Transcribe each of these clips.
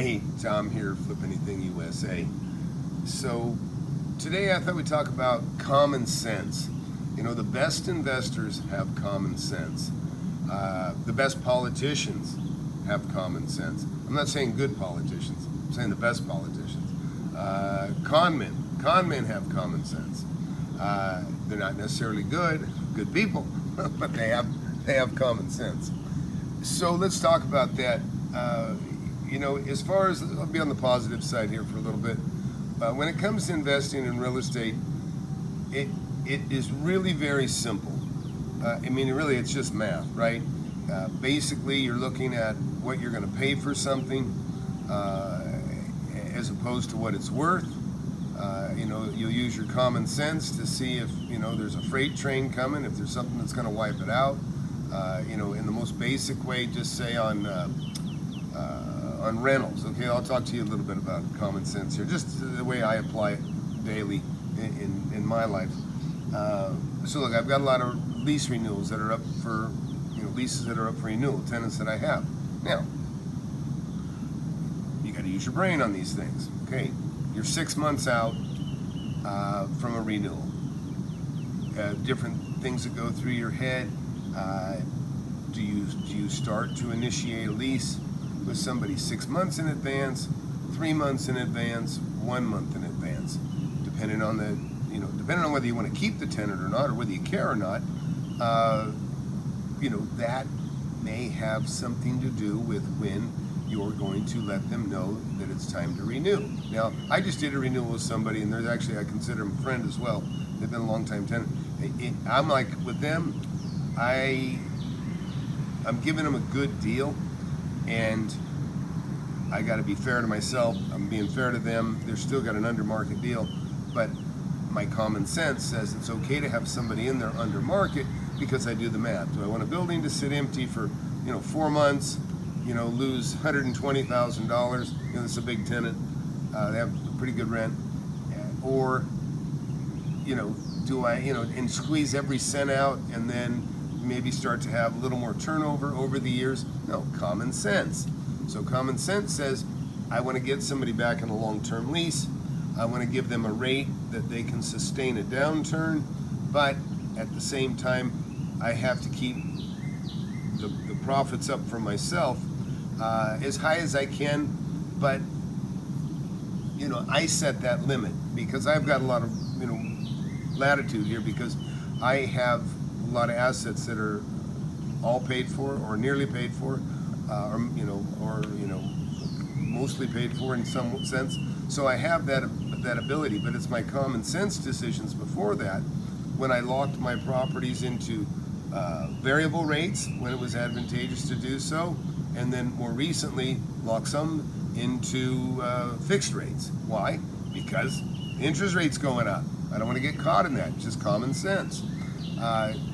Hey, Tom here, FlipAnything USA. So today I thought we'd talk about common sense. You know, the best investors have common sense. The best politicians have common sense. I'm not saying good politicians, I'm saying the best politicians. Con men have common sense. They're not necessarily good people, but they have common sense. So let's talk about that. You know, as far as, I'll be on the positive side here for a little bit. When it comes to investing in real estate, it is really very simple. I mean, really, it's just math, right? Basically, you're looking at what you're going to pay for something as opposed to what it's worth. You know, you'll use your common sense to see if, you know, there's a freight train coming, if there's something that's going to wipe it out. You know, in the most basic way, just say on rentals. Okay, I'll talk to you a little bit about common sense here, just the way I apply it daily in my life. So look, I've got a lot of lease renewals that are up for, you know, leases that are up for renewal, tenants that I have. Now, you got to use your brain on these things. Okay, you're 6 months out from a renewal. Different things that go through your head. Do you start to initiate a lease with somebody 6 months in advance, 3 months in advance, 1 month in advance, depending on the, you know, depending on whether you want to keep the tenant or not, or whether you care or not. You know, that may have something to do with when you're going to let them know that it's time to renew. Now, I just did a renewal with somebody, and there's actually, I consider them a friend as well. They've been a long time tenant. I'm like, with them, I'm giving them a good deal, and I got to be fair to myself. I'm being fair to them. They're still got an under market deal, but my common sense says it's okay to have somebody in there under market because I do the math. Do I want a building to sit empty for, you know, 4 months, you know, lose $120,000? You know, it's a big tenant. They have a pretty good rent. Or, you know, do I, you know, and squeeze every cent out and then maybe start to have a little more turnover over the years? No, common sense. So common sense says, I want to get somebody back in a long-term lease. I want to give them a rate that they can sustain a downturn, but at the same time, I have to keep the profits up for myself as high as I can, but, you know, I set that limit because I've got a lot of, you know, latitude here because I have a lot of assets that are all paid for or nearly paid for, or mostly paid for in some sense. So I have that ability, but it's my common sense decisions before that when I locked my properties into variable rates when it was advantageous to do so, and then more recently lock some into fixed rates. Why? Because the interest rate's going up. I don't want to get caught in that. It's just common sense.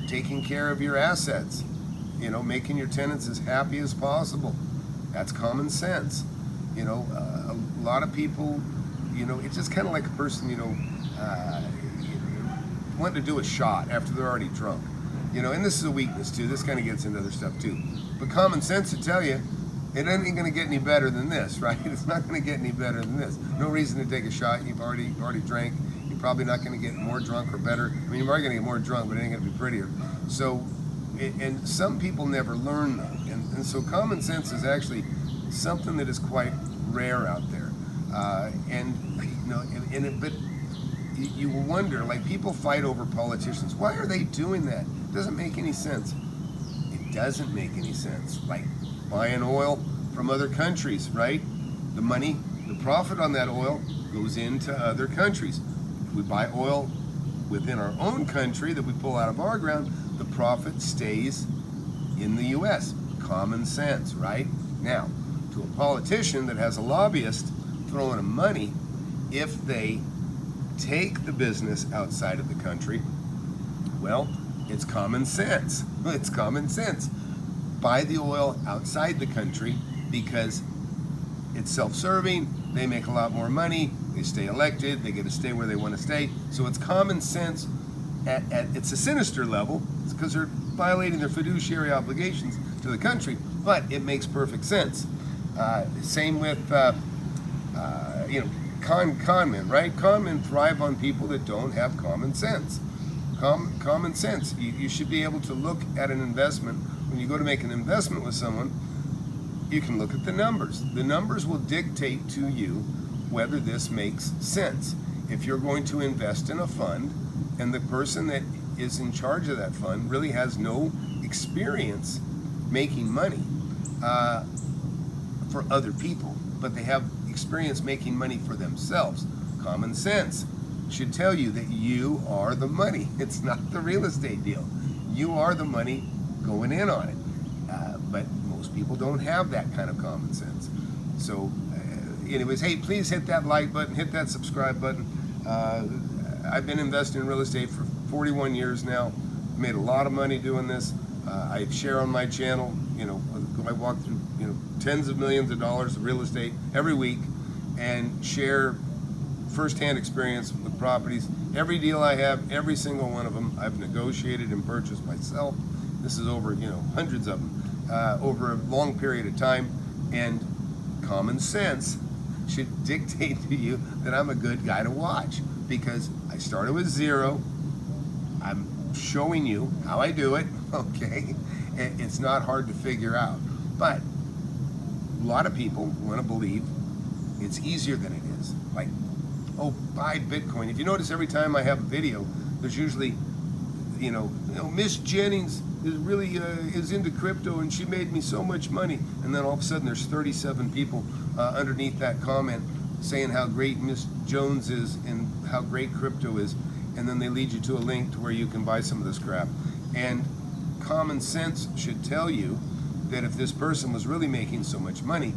Taking care of your assets, you know, making your tenants as happy as possible. That's common sense. You know, a lot of people, you know, it's just kind of like a person, you know, wanting to do a shot after they're already drunk. You know, and this is a weakness too. This kind of gets into other stuff too. But common sense to tell you, it ain't going to get any better than this, right? It's not going to get any better than this. No reason to take a shot. You've already drank. You're probably not going to get more drunk or better. I mean, you're probably going to get more drunk, but it ain't going to be prettier. So, and some people never learn that. And so common sense is actually something that is quite rare out there. And, you know, but you wonder, like, people fight over politicians. Why are they doing that? It doesn't make any sense. It doesn't make any sense. Like buying oil from other countries, right? The money, the profit on that oil goes into other countries. If we buy oil within our own country that we pull out of our ground, the profit stays in the U.S. Common sense, right? Now, to a politician that has a lobbyist throwing them money, if they take the business outside of the country, well, it's common sense. It's common sense. Buy the oil outside the country because it's self-serving, they make a lot more money, they stay elected, they get to stay where they want to stay. So it's common sense it's a sinister level. It's because they're violating their fiduciary obligations to the country, but it makes perfect sense. Same with, you know, con men, right? Con men thrive on people that don't have common sense. Common sense. You should be able to look at an investment. When you go to make an investment with someone, you can look at the numbers. The numbers will dictate to you whether this makes sense. If you're going to invest in a fund and the person that is in charge of that fund really has no experience making money for other people, but they have experience making money for themselves, common sense should tell you that you are the money. It's not the real estate deal. You are the money going in on it. But most people don't have that kind of common sense. So anyways, hey, please hit that like button, hit that subscribe button. I've been investing in real estate for 41 years now. Made a lot of money doing this. I share on my channel, you know, I walk through, you know, tens of millions of dollars of real estate every week and share first-hand experience with properties. Every deal I have, every single one of them, I've negotiated and purchased myself. This is over, you know, hundreds of them over a long period of time. And common sense should dictate to you that I'm a good guy to watch, because I started with zero. I'm showing you how I do it, okay? It's not hard to figure out. But a lot of people want to believe it's easier than it is. Like, oh, buy Bitcoin. If you notice, every time I have a video, there's usually, you know, Miss Jennings is really is into crypto and she made me so much money. And then all of a sudden there's 37 people underneath that comment saying how great Miss Jones is and how great crypto is. And then they lead you to a link to where you can buy some of this crap. And common sense should tell you that if this person was really making so much money,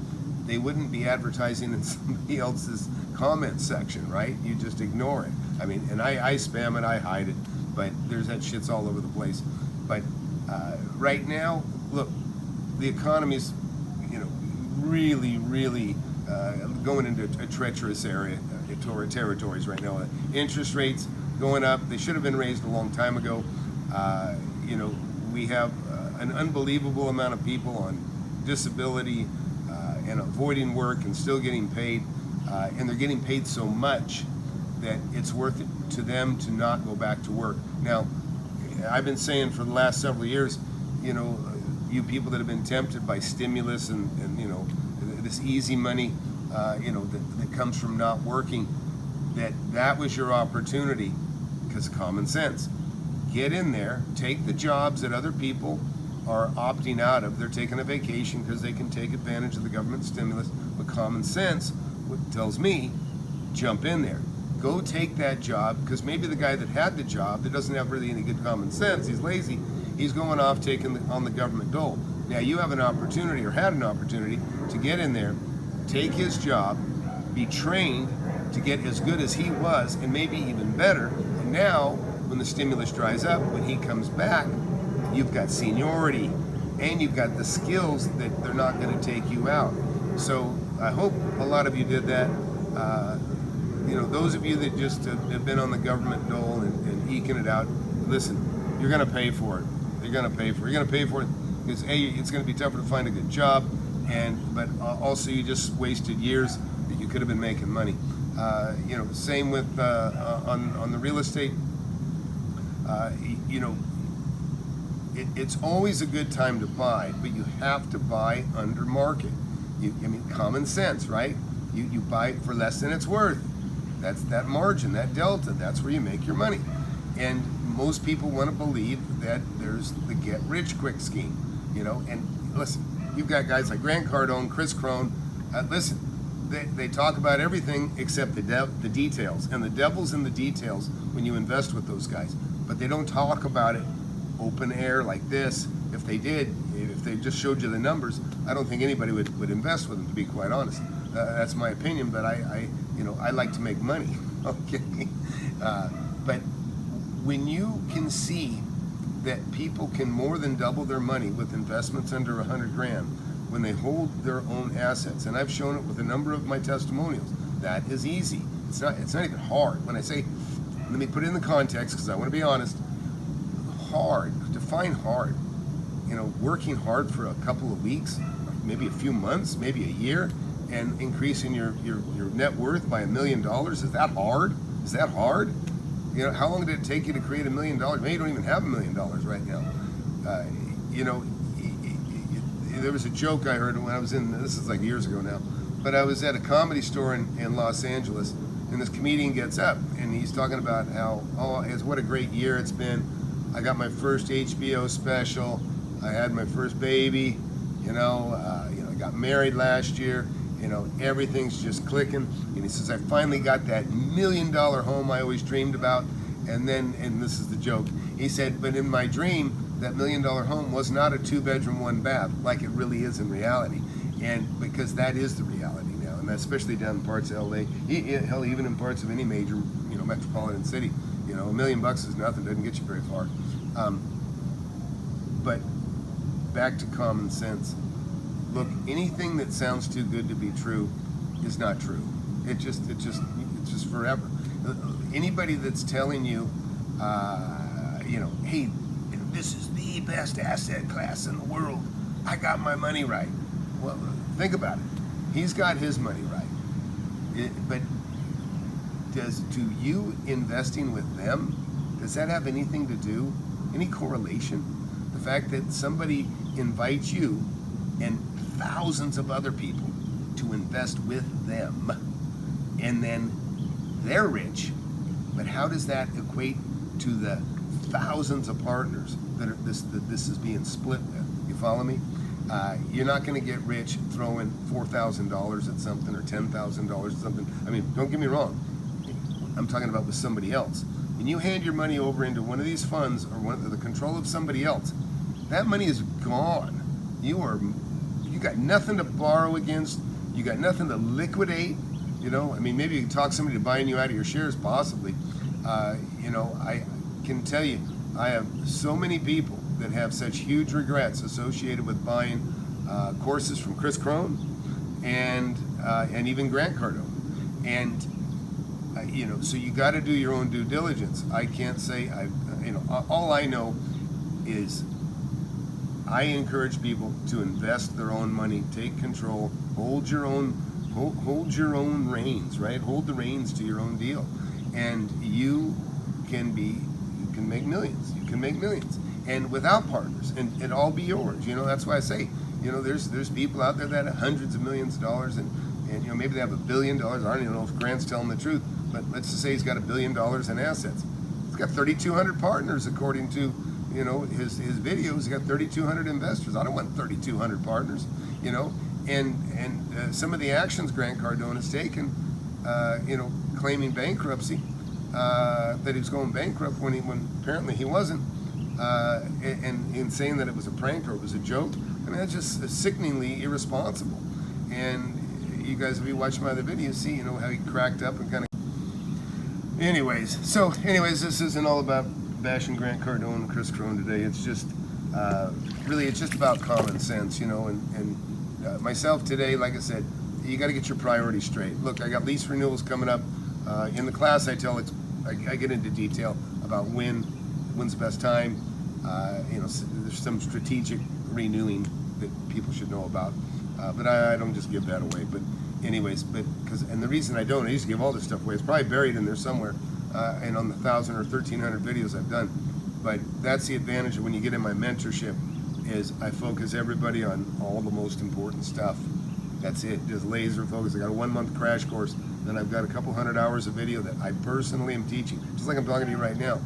they wouldn't be advertising in somebody else's comment section, right? You just ignore it. I mean, and I spam it, I hide it, but there's that shit's all over the place. But right now, look, the economy's, you know, really, really going into a treacherous area, territories right now. Interest rates going up. They should have been raised a long time ago. You know, we have an unbelievable amount of people on disability and avoiding work and still getting paid, and they're getting paid so much that it's worth it to them to not go back to work. Now, I've been saying for the last several years, you know, you people that have been tempted by stimulus and you know, this easy money, you know, that comes from not working, that was your opportunity, because common sense. Get in there, take the jobs that other people are opting out of. They're taking a vacation because they can take advantage of the government stimulus. But common sense, what tells me, jump in there. Go take that job, because maybe the guy that had the job that doesn't have really any good common sense, he's lazy, he's going off taking on the government dole. Now you have an opportunity, or had an opportunity, to get in there, take his job, be trained to get as good as he was, and maybe even better. And now, when the stimulus dries up, when he comes back, you've got seniority, and you've got the skills that they're not going to take you out. So I hope a lot of you did that. You know, those of you that just have been on the government dole and eking it out, listen, you're going to pay for it. You're going to pay for it. You're going to pay for it because A, it's going to be tougher to find a good job, but also you just wasted years that you could have been making money. You know, same with on the real estate. You know, it's always a good time to buy, but you have to buy under market. I mean, common sense, right? You buy for less than it's worth. That's that margin, that delta. That's where you make your money. And most people want to believe that there's the get-rich-quick scheme, you know. And listen, you've got guys like Grant Cardone, Chris Crone. Listen, they talk about everything except the details. And the devil's in the details when you invest with those guys. But they don't talk about it open air like this. If they did, if they just showed you the numbers, I don't think anybody would invest with them, to be quite honest. That's my opinion, but you know, I like to make money, okay? But when you can see that people can more than double their money with investments under 100 grand when they hold their own assets, and I've shown it with a number of my testimonials, that is easy. It's not even hard. When I say, let me put it in the context, because I want to be honest, hard, define hard. You know, working hard for a couple of weeks, maybe a few months, maybe a year, and increasing your net worth by $1 million. Is that hard? Is that hard? You know, how long did it take you to create $1 million? Maybe you don't even have $1 million right now. You know, there was a joke I heard when I was in, this is like years ago now, but I was at a comedy store in Los Angeles, and this comedian gets up and he's talking about how, what a great year it's been. I got my first HBO special. I had my first baby. I got married last year. You know, everything's just clicking. And he says, I finally got that $1 million home I always dreamed about. And this is the joke, he said, but in my dream, that $1 million home was not a 2-bedroom, 1-bath like it really is in reality. And because that is the reality now, and especially down in parts of LA, hell, even in parts of any major, metropolitan city, $1 million is nothing, doesn't get you very far. But back to common sense. Look, anything that sounds too good to be true is not true. It's just forever. Anybody that's telling you, hey, this is the best asset class in the world, I got my money right. Well, think about it. He's got his money right. But do you investing with them, does that have anything to do, any correlation? The fact that somebody invites you and thousands of other people to invest with them, and then they're rich, but how does that equate to the thousands of partners that this is being split with? You follow me? You're not going to get rich throwing $4,000 at something or $10,000 at something. I mean, don't get me wrong. I'm talking about with somebody else. When you hand your money over into one of these funds or the control of somebody else, that money is gone. You got nothing to borrow against. You got nothing to liquidate. I mean, maybe you can talk somebody to buying you out of your shares, possibly. I can tell you, I have so many people that have such huge regrets associated with buying courses from Chris Crone and even Grant Cardone. And so you got to do your own due diligence. I can't say all I know is I encourage people to invest their own money, take control, hold your own reins, right? Hold the reins to your own deal, and you can make millions. You can make millions, and without partners, and it all be yours. That's why I say, there's people out there that have hundreds of millions of dollars, and maybe they have $1 billion. I don't even know if Grant's telling the truth, but let's just say he's got $1 billion in assets. He's got 3,200 partners, according to his videos. He's got 3,200 investors. I don't want 3,200 partners. And some of the actions Grant Cardone has taken, claiming bankruptcy, that he was going bankrupt when apparently he wasn't, and saying that it was a prank or it was a joke. I mean, that's just sickeningly irresponsible. And you guys, if you watch my other videos, see how he cracked up and kind of. Anyways, this isn't all about bashing Grant Cardone and Chris Crone today. It's just really, it's just about common sense, and myself today, like I said, you got to get your priorities straight. Look, I got lease renewals coming up. In the class, I get into detail about when's the best time. There's some strategic renewing that people should know about, but I don't just give that away. But anyways, and the reason I don't, I used to give all this stuff away. It's probably buried in there somewhere, and on the 1,000 or 1,300 videos I've done. But that's the advantage of when you get in my mentorship, is I focus everybody on all the most important stuff. That's it, just laser focus. I got a 1-month crash course, then I've got a couple hundred hours of video that I personally am teaching, just like I'm talking to you right now,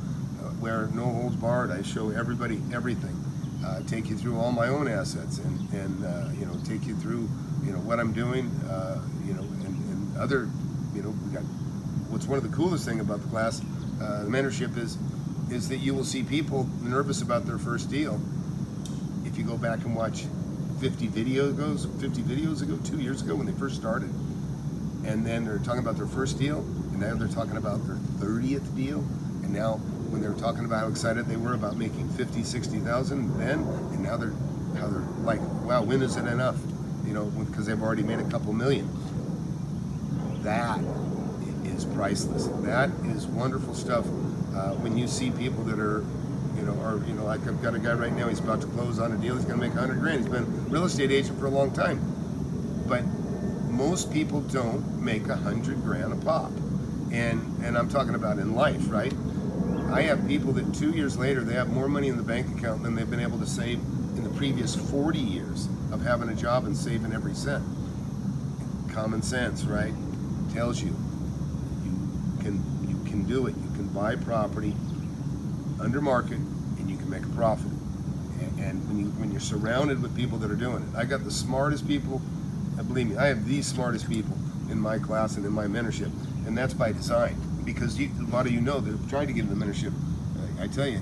where no holds barred. I show everybody everything, take you through all my own assets, and take you through what I'm doing, and other, we got. What's one of the coolest thing about the class, the mentorship, is that you will see people nervous about their first deal. If you go back and watch 50 videos ago, 2 years ago, when they first started, and then they're talking about their first deal, and now they're talking about their 30th deal, and now when they're talking about how excited they were about making 50, 60,000 then, and now they're like, wow, when is it enough? Because they've already made a couple million. That is priceless. That is wonderful stuff. When you see people that are or like I've got a guy right now, he's about to close on a deal, he's going to make 100 grand. He's been a real estate agent for a long time. But most people don't make 100 grand a pop. And I'm talking about in life, right? I have people that 2 years later, they have more money in the bank account than they've been able to save in the previous 40 years of having a job and saving every cent. Common sense, right? Tells you you can do it. You can buy property under market and you can make a profit. And when you're surrounded with people that are doing it, I got the smartest people. Believe me, I have the smartest people in my class and in my mentorship, and that's by design. Because a lot of you know that have tried to get into the mentorship. I tell you,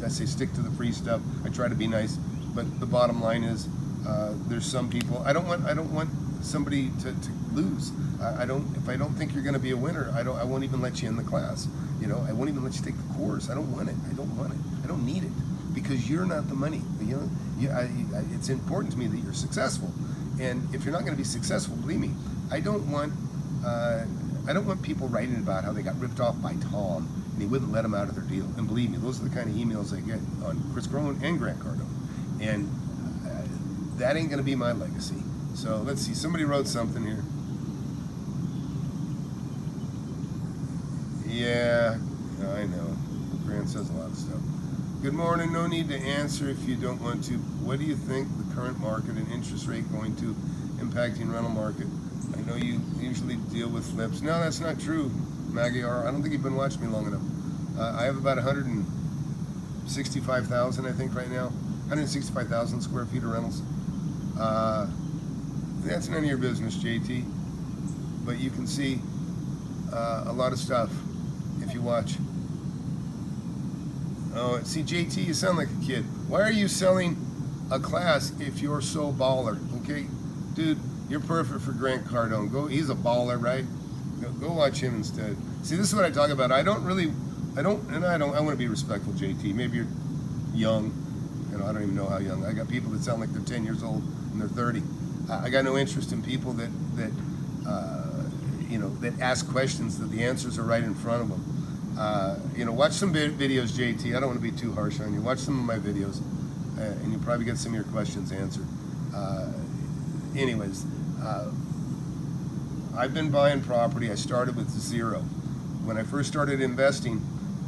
I say stick to the free stuff. I try to be nice, but the bottom line is, there's some people. I don't want somebody to lose. If I don't think you're going to be a winner, I won't even let you in the class. I won't even let you take the course. I don't want it. I don't want it. I don't need it, because you're not the money. It's important to me that you're successful, and if you're not going to be successful, believe me, I don't want people writing about how they got ripped off by Tom and he wouldn't let them out of their deal. And believe me, those are the kind of emails I get on Chris Crone and Grant Cardone. And that ain't going to be my legacy. So let's see. Somebody wrote something here. Yeah, I know. Grant says a lot of stuff. Good morning. No need to answer if you don't want to. What do you think the current market and interest rate going to impacting rental market? I know you usually deal with flips. No, that's not true, Maggie R. I don't think you've been watching me long enough. I have about 165,000, I think, right now. 165,000 square feet of rentals. That's none of your business, JT. But you can see a lot of stuff if you watch. Oh, see, JT, you sound like a kid. Why are you selling a class if you're so baller? Okay, dude. You're perfect for Grant Cardone. He's a baller, right? Go watch him instead. See, this is what I talk about. I want to be respectful, JT. Maybe you're young. I don't even know how young. I got people that sound like they're 10 years old and they're 30. I got no interest in people that ask questions that the answers are right in front of them. Watch some videos, JT. I don't want to be too harsh on you. Watch some of my videos, and you'll probably get some of your questions answered. Anyways, I've been buying property. I started with zero. When I first started investing,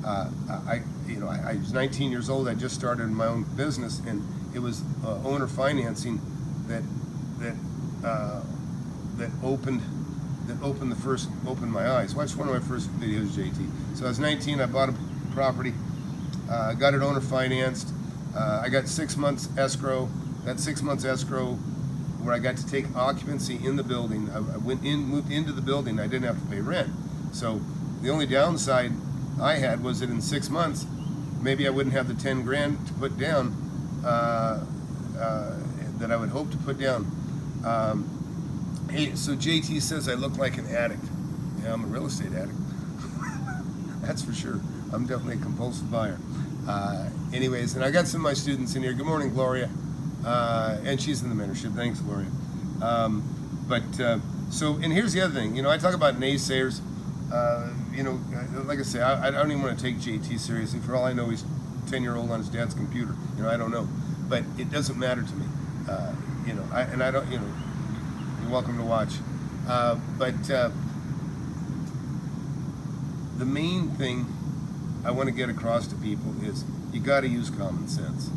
I was 19 years old. I just started my own business, and it was owner financing that opened my eyes. Watch one of my first videos, JT. So I was 19. I bought a property, got it owner financed. I got 6 months escrow. That 6 months escrow, where I got to take occupancy in the building. I moved into the building. I didn't have to pay rent. So the only downside I had was that in 6 months, maybe I wouldn't have the 10 grand to put down that I would hope to put down. Hey, so JT says I look like an addict. Yeah, I'm a real estate addict. That's for sure. I'm definitely a compulsive buyer. Anyways, and I got some of my students in here. Good morning, Gloria. And she's in the mentorship. Thanks, Gloria. And here's the other thing. I talk about naysayers. Like I say, I don't even want to take JT seriously. For all I know, he's 10-year-old on his dad's computer. I don't know. But it doesn't matter to me. I don't, you're welcome to watch. The main thing I want to get across to people is you got to use common sense.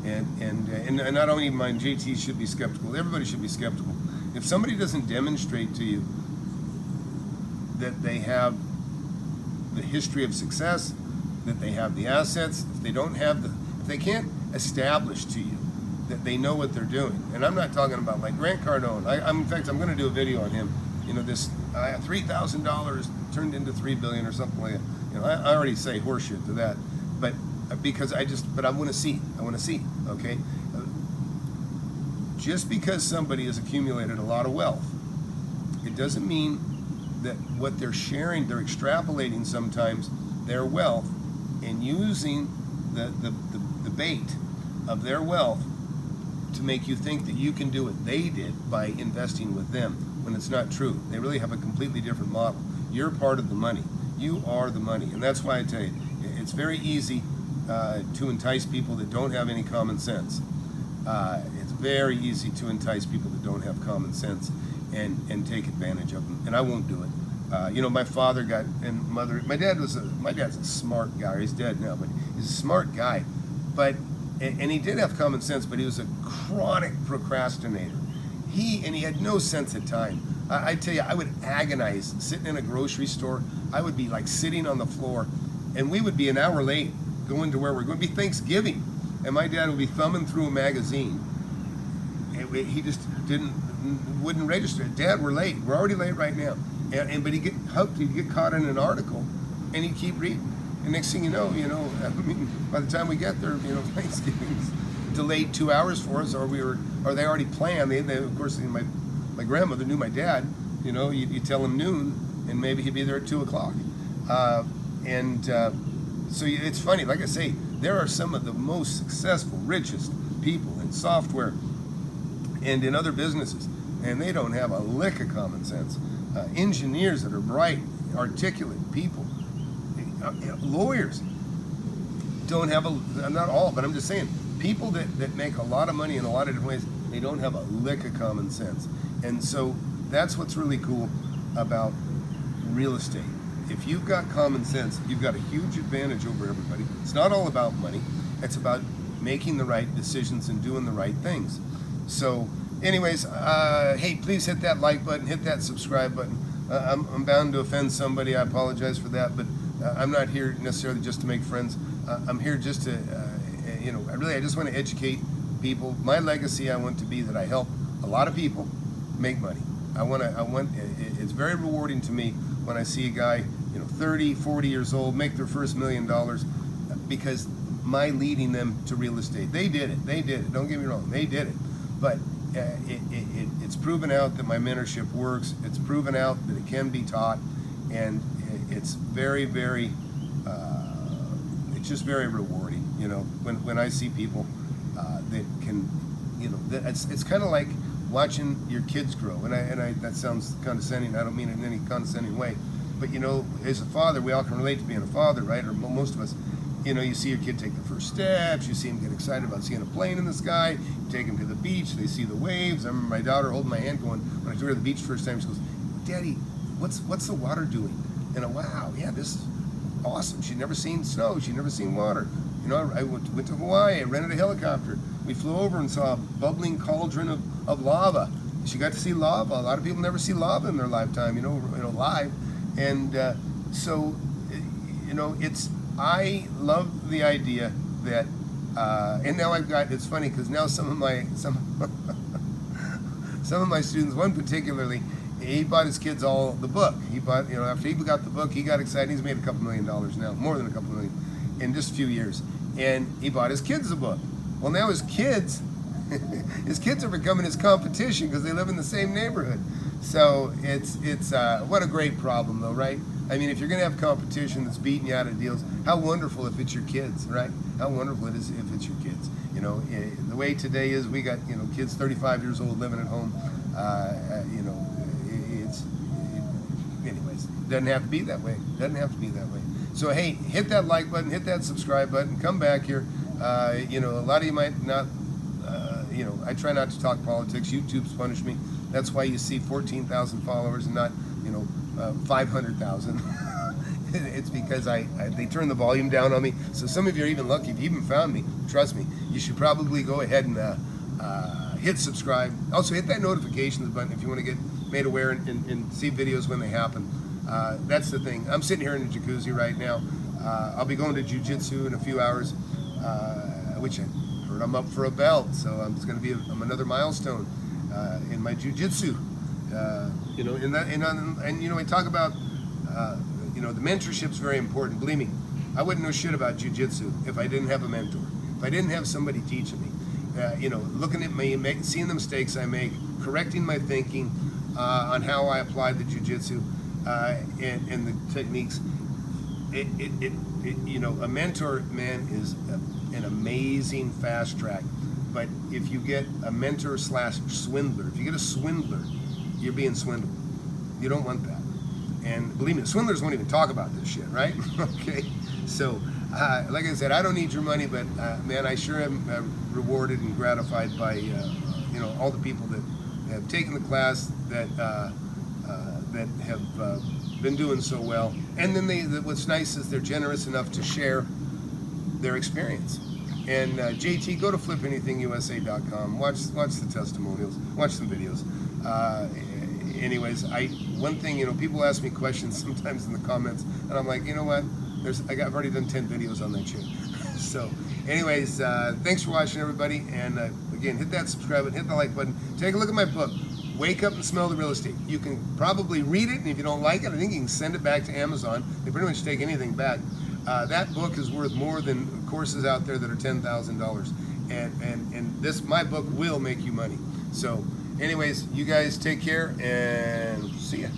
And I don't even mind, JT should be skeptical. Everybody should be skeptical. If somebody doesn't demonstrate to you that they have the history of success, that they have the assets, if they can't establish to you that they know what they're doing. And I'm not talking about like Grant Cardone. In fact, I'm going to do a video on him. This $3,000 turned into $3 billion or something like that. I already say horseshit to that, but because I want to see. Okay. Just because somebody has accumulated a lot of wealth, it doesn't mean that what they're sharing, they're extrapolating sometimes their wealth and using the bait of their wealth to make you think that you can do what they did by investing with them, when it's not true. They really have a completely different model. You're part of the money. You are the money. And that's why I tell you, it's very easy to entice people that don't have any common sense. It's very easy to entice people that don't have common sense and take advantage of them, and I won't do it. You know, my father got, and mother, my dad's a smart guy. He's dead now, but he's a smart guy. But, and he did have common sense, but he was a chronic procrastinator. He had no sense of time. I tell you, I would agonize sitting in a grocery store. I would be like sitting on the floor, and we would be an hour late going to where we're going. It'd be Thanksgiving, and my dad would be thumbing through a magazine. He just wouldn't register. Dad, we're late. We're already late right now. But he'd get hooked. He'd get caught in an article, and he'd keep reading. And next thing you know, I mean, by the time we get there, Thanksgiving's delayed 2 hours for us, or they already planned. They of course, my grandmother knew my dad. You tell him noon, and maybe he'd be there at 2 o'clock. So it's funny. Like I say, there are some of the most successful, richest people in software and in other businesses, and they don't have a lick of common sense. Engineers that are bright, articulate people, lawyers don't have not all, but I'm just saying, people that make a lot of money in a lot of different ways, they don't have a lick of common sense. And so that's what's really cool about real estate. If you've got common sense, you've got a huge advantage over everybody. It's not all about money. It's about making the right decisions and doing the right things. So anyways, hey, please hit that like button, hit that subscribe button. I'm bound to offend somebody. I apologize for that, but I'm not here necessarily just to make friends. I'm here just to, I just want to educate people. My legacy, I want to be that I help a lot of people make money. It's very rewarding to me when I see a guy, 30, 40 years old, make their first $1 million because my leading them to real estate. They did it. Don't get me wrong. They did it. But it's proven out that my mentorship works. It's proven out that it can be taught, and it's very, very, it's just very rewarding. When I see people that can, it's kind of like watching your kids grow. And I that sounds condescending. I don't mean it in any condescending way. But as a father, we all can relate to being a father, right? Or most of us. You see your kid take the first steps, you see him get excited about seeing a plane in the sky, you take him to the beach, they see the waves. I remember my daughter holding my hand going, when I took her to the beach the first time, she goes, Daddy, what's the water doing? And wow, yeah, this is awesome. She'd never seen snow, she'd never seen water. I went to Hawaii, I rented a helicopter. We flew over and saw a bubbling cauldron of lava. She got to see lava. A lot of people never see lava in their lifetime, live. And so, I love the idea that, and now it's funny because now some of my students, one particularly, he bought his kids all the book. He bought, after he got the book, he got excited. He's made a couple $1 million now, more than a couple million in just a few years. And he bought his kids a book. Well, now his kids are becoming his competition because they live in the same neighborhood. So it's what a great problem though, right? I mean, if you're going to have competition that's beating you out of deals, how wonderful if it's your kids, right? How wonderful it is if it's your kids. The way today is, we got, kids 35 years old living at home. Anyways, doesn't have to be that way. So, hey, hit that like button, hit that subscribe button, come back here. A lot of you might not, I try not to talk politics. YouTube's punished me. That's why you see 14,000 followers and not, 500,000. It's because they turn the volume down on me. So some of you are even lucky if you even found me. Trust me, you should probably go ahead and hit subscribe. Also hit that notifications button if you want to get made aware and see videos when they happen. That's the thing. I'm sitting here in the jacuzzi right now. I'll be going to jiu-jitsu in a few hours, which I heard I'm up for a belt. So it's going to be another milestone in my jiu-jitsu. We talk about, the mentorship's very important. Believe me, I wouldn't know shit about jiu-jitsu if I didn't have a mentor. If I didn't have somebody teaching me, looking at me, seeing the mistakes I make, correcting my thinking on how I apply the jiu-jitsu and the techniques. A mentor, man, is an amazing fast track. But if you get a mentor / swindler, if you get a swindler, you're being swindled. You don't want that. And believe me, the swindlers won't even talk about this shit, right? Okay. So like I said, I don't need your money, but man, I sure am rewarded and gratified by you know, all the people that have taken the class, that that have been doing so well. And then what's nice is they're generous enough to share their experience. And JT, go to FlipAnythingUSA.com. Watch the testimonials. Watch some videos. Anyways, one thing, you know, people ask me questions sometimes in the comments, and I'm like, you know what? I've already done 10 videos on that shit. So, anyways, thanks for watching, everybody. And again, hit that subscribe button, hit the like button. Take a look at my book, Wake Up and Smell the Real Estate. You can probably read it, and if you don't like it, I think you can send it back to Amazon. They pretty much take anything back. That book is worth more than courses out there that are $10,000. And my book will make you money. So, anyways, you guys take care and see ya.